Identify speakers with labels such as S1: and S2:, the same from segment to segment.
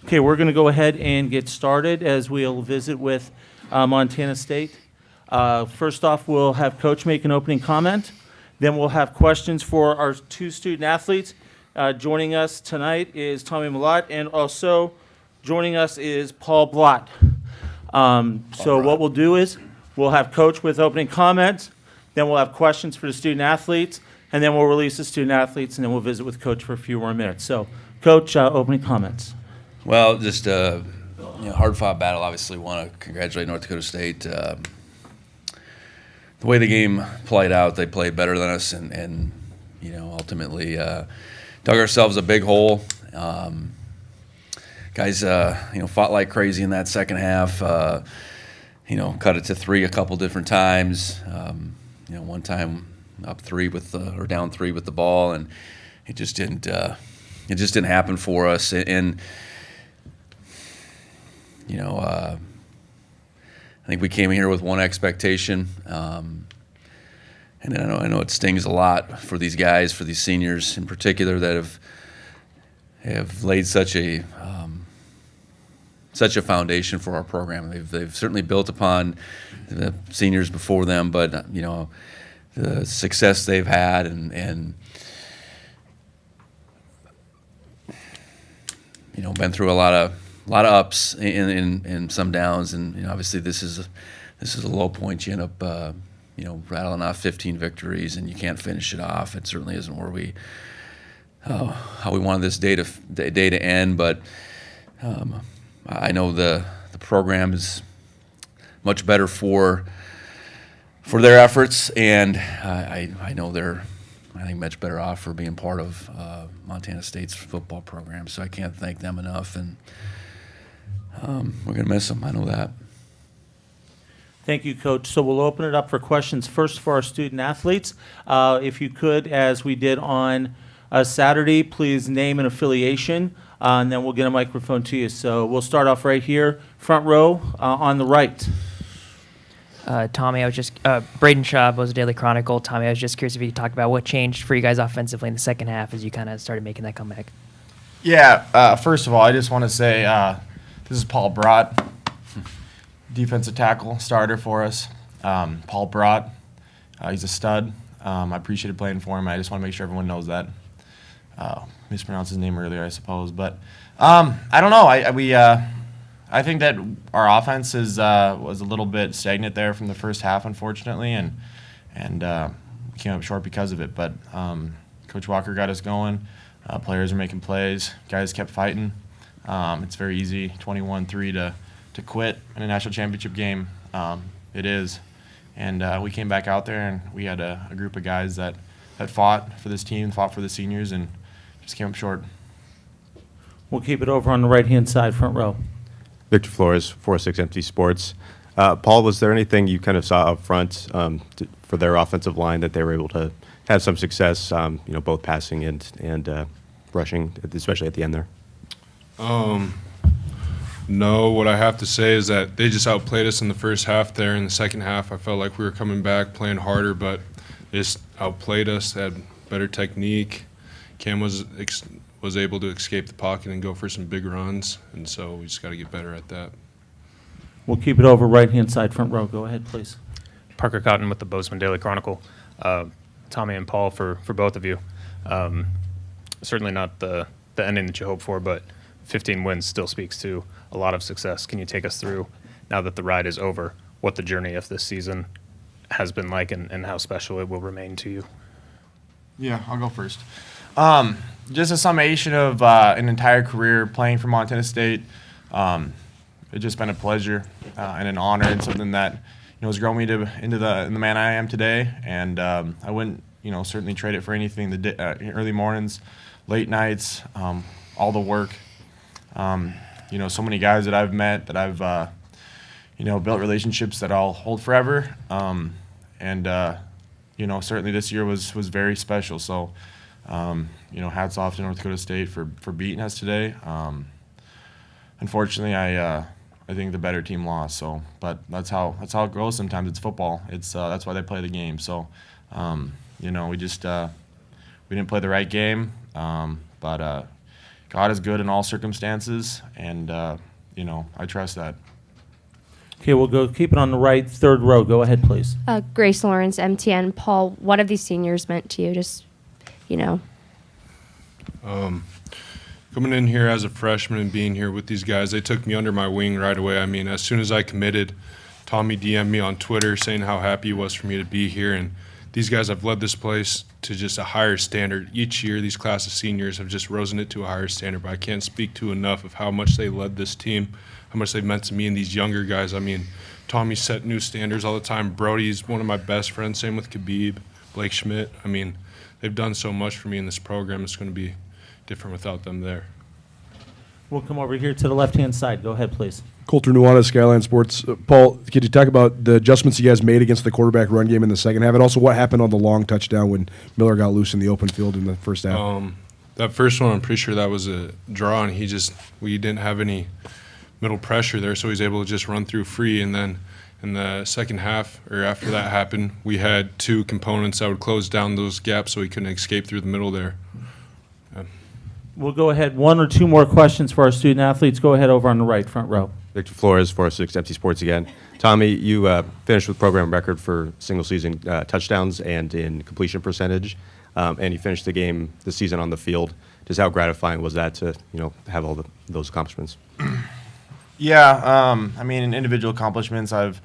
S1: Okay, we're going to go ahead and get started as we'll visit with Montana State. First off, we'll have Coach make an opening comment. Then we'll have questions for our two student athletes. Joining us tonight is Tommy Malott, and also joining us is Paul Blott. So what we'll do is we'll have Coach with opening comments, then we'll have questions for the student athletes, and then we'll release the student athletes, and then we'll visit with Coach for a few more minutes. So, Coach, opening comments.
S2: Well, just hard-fought battle. Obviously, want to congratulate North Dakota State. The way the game played out, they played better than us, and ultimately dug ourselves a big hole. Guys, fought like crazy in that second half. Cut it to 3 a couple different times. One time up 3 or down 3 with the ball, and it just didn't happen for us. And I think we came here with one expectation, and I know it stings a lot for these guys, for these seniors in particular, that have laid such a foundation for our program. They've certainly built upon the seniors before them, but the success they've had and been through a lot of ups and some downs, and obviously this is a low point. You end up rattling off 15 victories and you can't finish it off. It certainly isn't where how we wanted this day to end, but I know the program is much better for their efforts, and I know they're much better off for being part of Montana State's football program. So I can't thank them enough, and we're going to miss them. I know that.
S1: Thank you, Coach. So we'll open it up for questions first for our student athletes. If you could, as we did on Saturday, please name an affiliation, and then we'll get a microphone to you. So we'll start off right here, front row on the right.
S3: Tommy, I was just Braden Shaw, was Daily Chronicle. Tommy, I was just curious if you could talk about what changed for you guys offensively in the second half as you kind of started making that comeback.
S4: Yeah, first of all, I just want to say this is Paul Brott, defensive tackle starter for us. Paul Brott, he's a stud. I appreciated playing for him. I just want to make sure everyone knows that. Mispronounced his name earlier, I suppose, but I don't know. I think that our offense was a little bit stagnant there from the first half, unfortunately, and we came up short because of it. But Coach Walker got us going. Players are making plays. Guys kept fighting. It's very easy, 21-3 to quit in a national championship game. It is. And we came back out there, and we had a group of guys that fought for this team, fought for the seniors, and just came up short.
S1: We'll keep it over on the right-hand side, front row.
S5: Victor Flores, 406 Empty Sports. Paul, was there anything you kind of saw up front for their offensive line that they were able to have some success, both passing and rushing, especially at the end there?
S6: No, what I have to say is that they just outplayed us in the first half there. In the second half, I felt like we were coming back, playing harder, but they just outplayed us. They had better technique. Cam was able to escape the pocket and go for some big runs, and so we just got to get better at that.
S1: We'll keep it over right-hand side, front row. Go ahead, please.
S7: Parker Cotton with the Bozeman Daily Chronicle. Tommy and Paul, for both of you. Certainly not the ending that you hope for, but 15 wins still speaks to a lot of success. Can you take us through, now that the ride is over, what the journey of this season has been like and how special it will remain to you?
S4: Yeah, I'll go first. Just a summation of an entire career playing for Montana State. It's just been a pleasure and an honor, and something that has grown me into the man I am today. And I wouldn't certainly trade it for anything. The early mornings, late nights, all the work. So many guys that I've met, that I've built relationships that I'll hold forever. Certainly this year was very special. So. Hats off to North Dakota State for beating us today. Unfortunately, I think the better team lost. So, but that's how it goes. Sometimes it's football. That's why they play the game. So, we didn't play the right game. But God is good in all circumstances, and I trust that.
S1: Okay, we'll go keep it on the right, third row. Go ahead, please.
S8: Grace Lawrence, MTN. Paul, what have these seniors meant to you? Just,
S6: Coming in here as a freshman and being here with these guys, they took me under my wing right away. I mean, as soon as I committed, Tommy DM'd me on Twitter saying how happy he was for me to be here. And these guys have led this place to just a higher standard. Each year, these class of seniors have just risen it to a higher standard. But I can't speak to enough of how much they led this team, how much they've meant to me and these younger guys. I mean, Tommy set new standards all the time. Brody's one of my best friends. Same with Khabib, Blake Schmidt. I mean, they've done so much for me in this program. It's going to be different without them there.
S1: We'll come over here to the left-hand side. Go ahead, please.
S9: Colter Nuanez, Skyline Sports. Paul, could you talk about the adjustments you guys made against the quarterback run game in the second half, and also what happened on the long touchdown when Miller got loose in the open field in the first half?
S6: That first one, I'm pretty sure that was a draw, and we didn't have any middle pressure there, so he was able to just run through free. And then in the second half, or after that happened, we had two components that would close down those gaps so he couldn't escape through the middle there.
S1: We'll go ahead. One or two more questions for our student athletes. Go ahead over on the right, front row.
S5: Victor Flores, 406 MC Sports again. Tommy, you finished with program record for single-season touchdowns and in completion percentage, and you finished the season on the field. Just how gratifying was that to have all those accomplishments?
S4: Yeah, I mean, in individual accomplishments, I've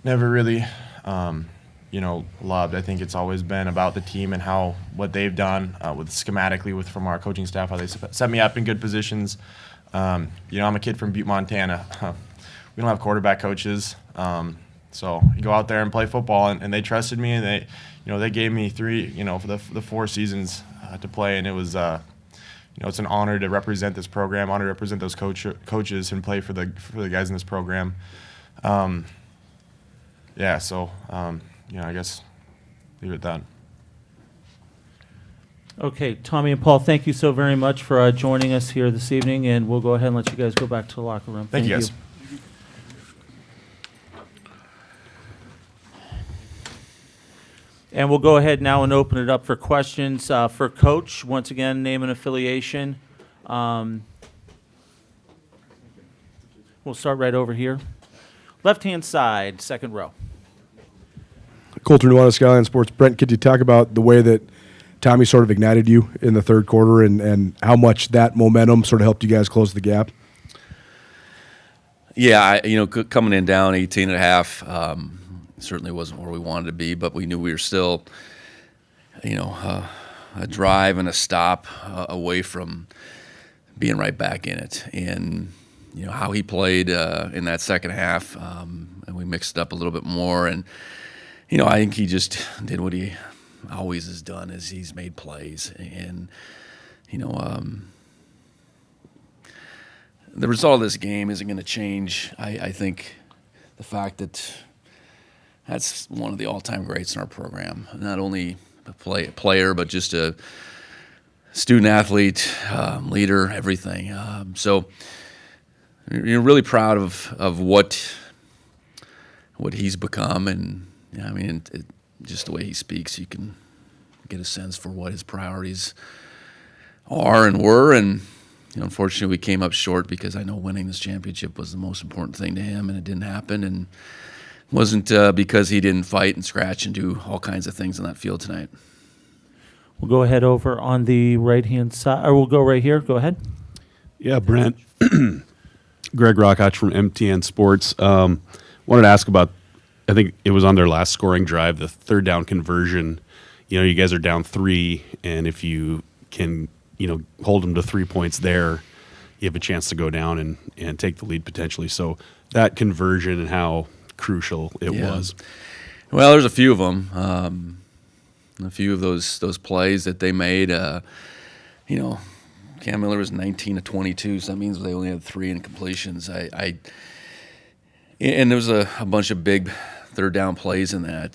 S4: never really, loved. I think it's always been about the team and what they've done from our coaching staff, how they set me up in good positions. I'm a kid from Butte, Montana. We don't have quarterback coaches, so you go out there and play football, and they trusted me, and they gave me three, for the 4 seasons to play, and it was. It's an honor to represent this program, honor to represent those coaches and play for the guys in this program. I guess leave it at that.
S1: Okay, Tommy and Paul, thank you so very much for joining us here this evening, and we'll go ahead and let you guys go back to the locker room.
S4: Thank you, guys.
S1: And we'll go ahead now and open it up for questions for Coach. Once again, name and affiliation. We'll start right over here. Left-hand side, second row.
S9: Colter Nuanez, Skyline Sports. Brent, could you talk about the way that Tommy sort of ignited you in the third quarter and how much that momentum sort of helped you guys close the gap?
S2: Yeah, coming in down 18 and a half, certainly wasn't where we wanted to be, but we knew we were still, a drive and a stop away from being right back in it. And, how he played in that second half, and we mixed it up a little bit more. And, I think he just did what he always has done, is he's made plays. And, the result of this game isn't going to change. I think the fact that that's one of the all-time greats in our program. Not only a player, but just a student-athlete, leader, everything. So you're really proud of what he's become. And, just the way he speaks, you can get a sense for what his priorities are and were. And, unfortunately, we came up short because I know winning this championship was the most important thing to him, and it didn't happen. And it wasn't because he didn't fight and scratch and do all kinds of things on that field tonight.
S1: We'll go ahead over on the right-hand side, or we'll go right here. Go ahead.
S10: Yeah, Brent. Greg Rockach from MTN Sports. Wanted to ask about, I think it was on their last scoring drive, the third down conversion. You guys are down 3, and if you can, hold them to 3 points there, you have a chance to go down and take the lead potentially. So that conversion and how crucial it was.
S2: Well, there's a few of them. A few of those plays that they made. Cam Miller was 19 to 22, so that means they only had 3 incompletions. And there was a bunch of big third down plays in that.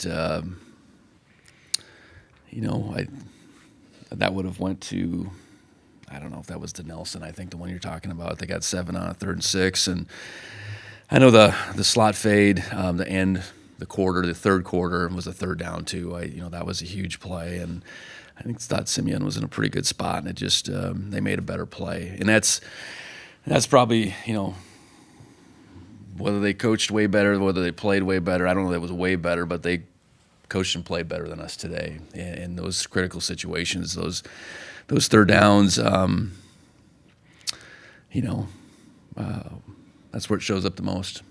S2: That would have went to, I don't know if that was to Nelson. I think the one you're talking about. They got 7 on a 3rd and 6, and I know the slot fade, the end, the third quarter was a third down too. That was a huge play, and I think thought Simeon was in a pretty good spot, and it just they made a better play, and that's probably whether they coached way better, whether they played way better. I don't know that it was way better, but they coached and played better than us today in those critical situations, those third downs. That's where it shows up the most.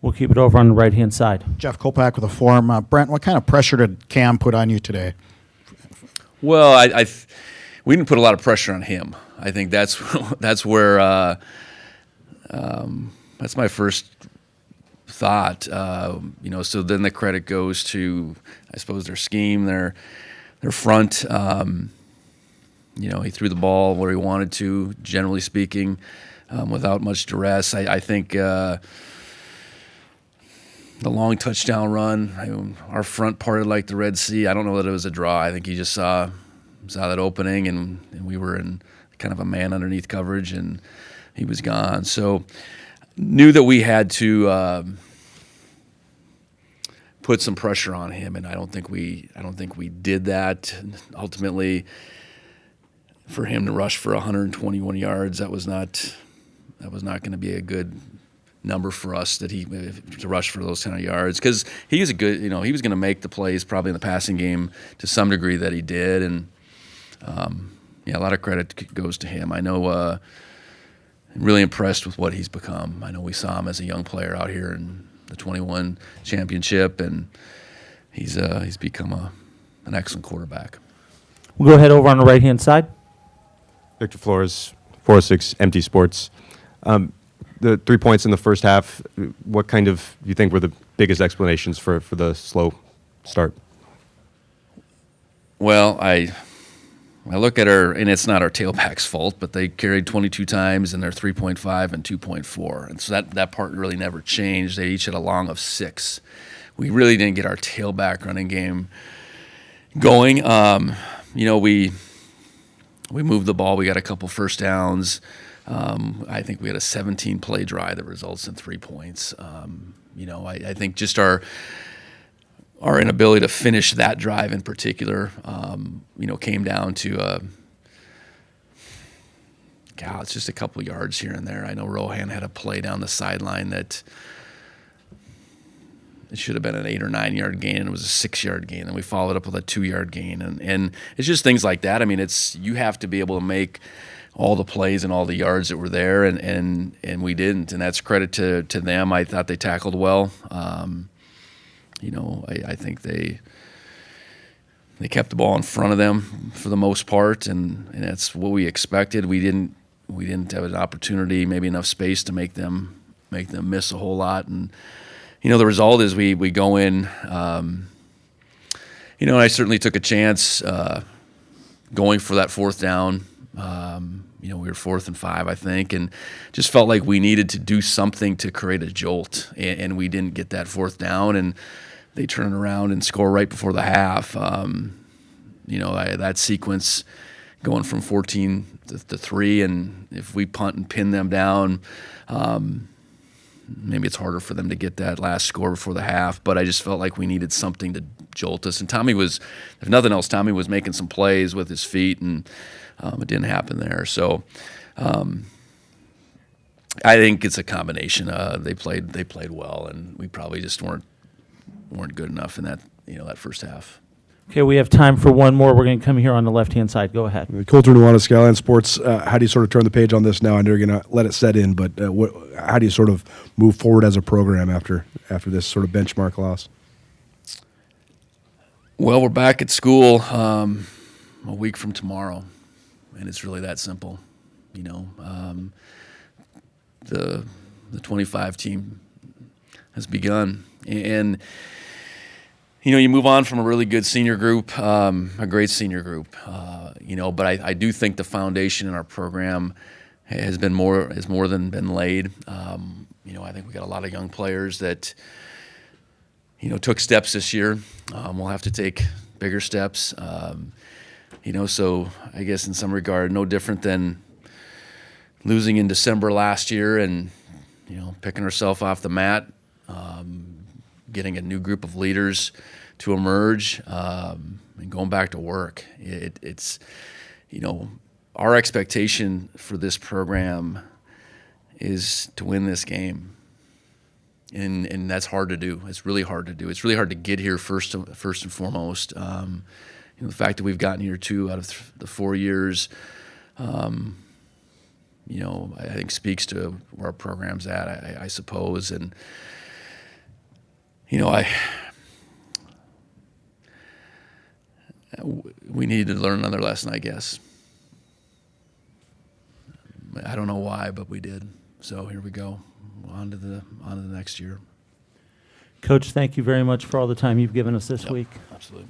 S1: We'll keep it over on the right-hand side.
S11: Jeff Kopak with a form. Brent, what kind of pressure did Cam put on you today?
S2: Well, we didn't put a lot of pressure on him. I think that's where that's my first thought. So then the credit goes to, I suppose, their scheme, their front. He threw the ball where he wanted to, generally speaking, without much duress. I think the long touchdown run, our front parted like the Red Sea. I don't know that it was a draw. I think he just saw that opening, and we were in kind of a man underneath coverage, and he was gone. So knew that we had to put some pressure on him, and I don't think we did that. Ultimately, for him to rush for 121 yards, that was not going to be a good number for us to rush for those kind of yards, because he was he was going to make the plays probably in the passing game to some degree that he did, and a lot of credit goes to him. I know I'm really impressed with what he's become. I know we saw him as a young player out here in the 21 championship, and he's become an excellent quarterback.
S1: We'll go ahead over on the right-hand side.
S5: Victor Flores, 406 Empty Sports. The 3 points in the first half, what kind of do you think were the biggest explanations for the slow start?
S2: Well, I look at her, and it's not our tailback's fault, but they carried 22 times, and they're 3.5 and 2.4. And so that part really never changed. They each had a long of 6. We really didn't get our tailback running game going. We moved the ball. We got a couple first downs. I think we had a 17-play drive that results in 3 points. I think just our inability to finish that drive in particular, came down to, it's just a couple yards here and there. I know Rohan had a play down the sideline that it should have been an 8 or 9 yard gain, and it was a 6 yard gain, and we followed up with a 2 yard gain, and it's just things like that. I mean, you have to be able to make all the plays and all the yards that were there, and we didn't, and that's credit to them. I thought they tackled well. I think they kept the ball in front of them for the most part, and that's what we expected. We didn't have an opportunity, maybe enough space to make them miss a whole lot, and the result is we go in. I certainly took a chance going for that fourth down. We were 4th and 5, I think, and just felt like we needed to do something to create a jolt, and we didn't get that fourth down, and they turn around and score right before the half. That sequence going from 14 to 3, and if we punt and pin them down, maybe it's harder for them to get that last score before the half, but I just felt like we needed something to jolt us. And Tommy was, if nothing else, making some plays with his feet, and it didn't happen there. So I think it's a combination. They played well, and we probably just weren't good enough in that first half.
S1: Okay, we have time for one more. We're going to come here on the left-hand side. Go ahead.
S9: Coulter Nuanez, Skyline Sports. How do you sort of turn the page on this now? I know you're going to let it set in, but how do you sort of move forward as a program after this sort of benchmark loss?
S2: Well, we're back at school a week from tomorrow, and it's really that simple. The 25 team has begun, and you move on from a really good senior group, a great senior group, but I do think the foundation in our program has more than been laid. I think we got a lot of young players that took steps this year. We'll have to take bigger steps. So I guess in some regard, no different than losing in December last year and picking ourselves off the mat, getting a new group of leaders to emerge and going back to work. It's our expectation for this program is to win this game. And that's hard to do. It's really hard to do. It's really hard to get here first and foremost. The fact that we've gotten here 2 out of the 4 years, I think speaks to where our program's at, I suppose. And, we needed to learn another lesson, I guess. I don't know why, but we did. So here we go. On to the next year.
S1: Coach, thank you very much for all the time you've given us this week.
S2: Absolutely.